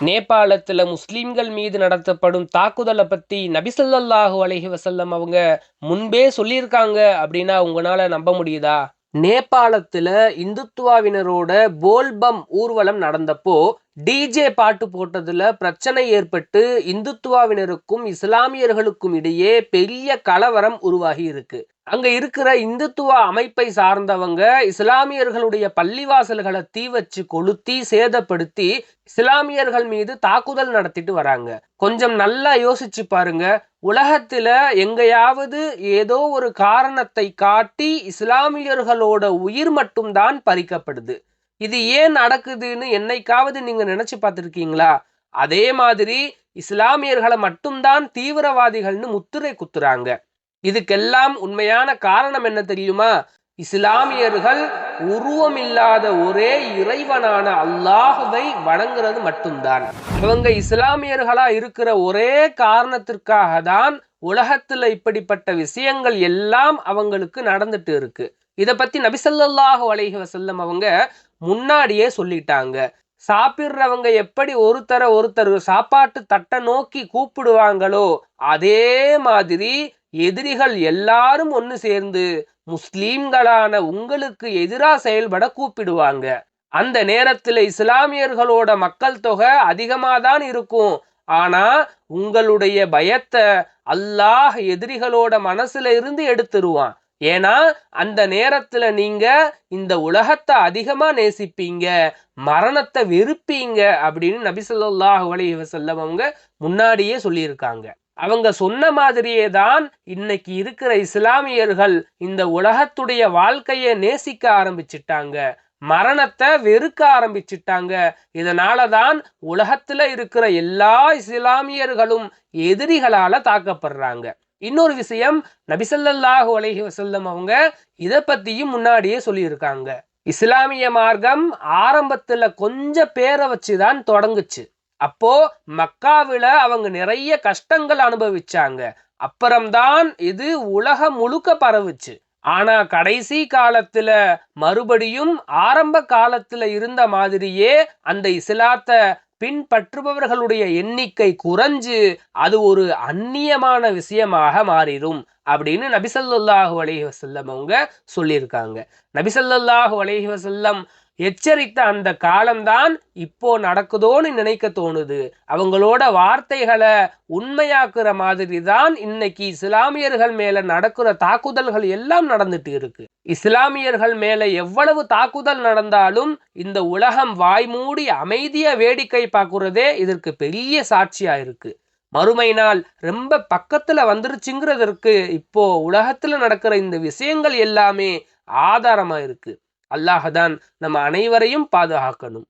நேபாளத்துல முஸ்லிம்கள் மீது நடத்தப்படும் தாக்குதலை பத்தி நபி ஸல்லல்லாஹு அலைஹி வஸல்லம் அவங்க முன்பே சொல்லியிருக்காங்க அப்படின்னா உங்களால நம்ப முடியுதா? நேபாளத்துல இந்துத்துவாவினரோட போல்பம் ஊர்வலம் நடந்தப்போ டிஜே பாட்டு போட்டதுல பிரச்சனை ஏற்பட்டு இந்துத்துவாவினருக்கும் இஸ்லாமியர்களுக்கும் இடையே பெரிய கலவரம் உருவாகி இருக்கு. அங்க இருக்கிற இந்துத்துவ அமைப்பை சார்ந்தவங்க இஸ்லாமியர்களுடைய பள்ளிவாசல்களை தீ வச்சு கொளுத்தி சேதப்படுத்தி இஸ்லாமியர்கள் மீது தாக்குதல் நடத்திட்டு வராங்க. கொஞ்சம் நல்லா யோசிச்சு பாருங்க. உலகத்துல எங்கேயாவது ஏதோ ஒரு காரணத்தை காட்டி இஸ்லாமியர்களோட உயிர் மட்டும்தான் பறிக்கப்படுது. இது ஏன் நடக்குதுன்னு என்னைக்காவது நீங்க நினைச்சு பார்த்திருக்கீங்களா? அதே மாதிரி இஸ்லாமியர்களை மட்டும்தான் தீவிரவாதிகள்னு முத்திரை குத்துறாங்க. இதுக்கெல்லாம் உண்மையான காரணம் என்ன தெரியுமா? இஸ்லாமியர்கள் உருவமில்லாத ஒரே இறைவனான அல்லாஹுவை வணங்குறது மட்டும்தான். இவங்க இஸ்லாமியர்களா இருக்கிற ஒரே காரணத்திற்காக தான் உலகத்துல இப்படிப்பட்ட விஷயங்கள் எல்லாம் அவங்களுக்கு நடந்துட்டு இருக்கு. இத பத்தி நபி ஸல்லல்லாஹு அலைஹி வஸல்லம் அவங்க முன்னாடியே சொல்லிட்டாங்க. சாப்பிடுறவங்க எப்படி ஒருத்தர் சாப்பாட்டு தட்டை நோக்கி கூப்பிடுவாங்களோ அதே மாதிரி எதிரிகள் எல்லாரும் ஒன்னு சேர்ந்து முஸ்லீம்களான உங்களுக்கு எதிராக செயல்பட கூப்பிடுவாங்க. அந்த நேரத்துல இஸ்லாமியர்களோட மக்கள் தொகை அதிகமா தான் இருக்கும். ஆனா உங்களுடைய பயத்தை அல்லாஹ் எதிரிகளோட மனசுல இருந்து எடுத்துருவான். ஏன்னா அந்த நேரத்துல நீங்க இந்த உலகத்தை அதிகமா நேசிப்பீங்க, மரணத்தை வெறுப்பீங்க அப்படின்னு நபி ஸல்லல்லாஹு அலைஹி வஸல்லம் அவங்க முன்னாடியே சொல்லியிருக்காங்க. அவங்க சொன்ன மாதிரியே தான் இன்னைக்கு இருக்கிற இஸ்லாமியர்கள் இந்த உலகத்துடைய வாழ்க்கையை நேசிக்க ஆரம்பிச்சிட்டாங்க, மரணத்தை வெறுக்க ஆரம்பிச்சிட்டாங்க. இதனாலதான் உலகத்துல இருக்கிற எல்லா இஸ்லாமியர்களும் எதிரிகளால தாக்கப்படுறாங்க. இன்னொரு விஷயம், நபி ஸல்லல்லாஹு அலைஹி வஸல்லம் அவங்க இத பத்தியும் முன்னாடியே சொல்லியிருக்காங்க. இஸ்லாமிய மார்க்கம் ஆரம்பத்துல கொஞ்சம் பேரை வச்சுதான் தொடங்குச்சு. அப்போ மக்காவில அவங்க நிறைய கஷ்டங்கள் அனுபவிச்சாங்க. அப்புறம்தான் இது உலகம் முழுக்க பரவுச்சு. ஆனா கடைசி காலத்துல மறுபடியும் ஆரம்ப காலத்துல இருந்த மாதிரியே அந்த இஸ்லாத்தை பின்பற்றுபவர்களுடைய எண்ணிக்கை குறைஞ்சு அது ஒரு அந்நியமான விஷயமாக மாறிடும் அப்படின்னு நபி ஸல்லல்லாஹு அலைஹி வஸல்லம் அவங்க சொல்லியிருக்காங்க. நபி ஸல்லல்லாஹு அலைஹி வஸல்லம் எச்சரித்த அந்த காலம்தான் இப்போ நடக்குதோன்னு நினைக்க தோணுது. அவங்களோட வார்த்தைகளை உண்மையாக்குற மாதிரி தான் இன்னைக்கு இஸ்லாமியர்கள் மேல நடக்கிற தாக்குதல்கள் எல்லாம் நடந்துட்டு இருக்கு. இஸ்லாமியர்கள் மேல எவ்வளவு தாக்குதல் நடந்தாலும் இந்த உலகம் வாய்மூடி அமைதியா வேடிக்கை பார்க்கிறதே இதற்கு பெரிய சாட்சியா இருக்கு. மறுமை நாள் ரொம்ப பக்கத்துல வந்துருச்சுங்கிறதற்கு இப்போ உலகத்துல நடக்கிற இந்த விஷயங்கள் எல்லாமே ஆதாரமா இருக்கு. அல்லாஹ் தான் நம்ம அனைவரையும் பாதுகாக்கணும்.